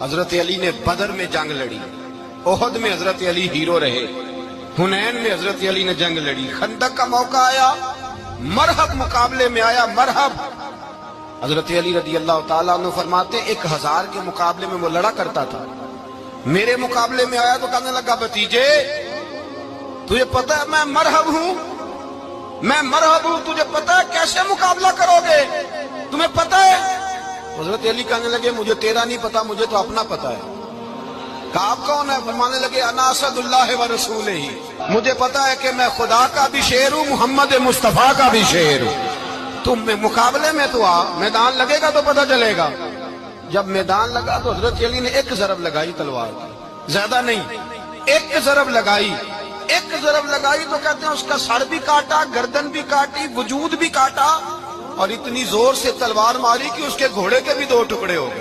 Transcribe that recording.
حضرت علی نے بدر میں جنگ لڑی، احد میں حضرت علی ہیرو رہے، حنین میں حضرت علی نے جنگ لڑی، خندق کا موقع آیا مرحب مقابلے میں آیا مرحب۔ حضرت علی رضی اللہ تعالیٰ عنہ فرماتے 1000 کے مقابلے میں وہ لڑا کرتا تھا، میرے مقابلے میں آیا تو کہنے لگا بھتیجے تجھے پتہ ہے میں مرحب ہوں، میں مرحب ہوں، تجھے پتہ ہے کیسے مقابلہ کرو گے، تمہیں پتہ ہے؟ حضرت علی کہنے لگے مجھے تیرا نہیں پتا، مجھے تو اپنا پتا ہے۔ کہا آپ کون ہے؟ فرمانے لگے انا اسد اللہ و رسولہ، مجھے پتا ہے کہ میں خدا کا بھی شیر ہوں، محمد مصطفیٰ کا بھی شیر ہوں۔ تم مقابلے میں تو آ، میدان لگے گا تو پتہ چلے گا۔ جب میدان لگا تو حضرت علی نے ایک ضرب لگائی تلوار کی، زیادہ نہیں، ایک ضرب لگائی، ایک ضرب لگائی تو کہتے ہیں اس کا سر بھی کاٹا، گردن بھی کاٹی، وجود بھی کاٹا، اور اتنی زور سے تلوار ماری کہ اس کے گھوڑے کے بھی 2 ٹکڑے ہو گئے۔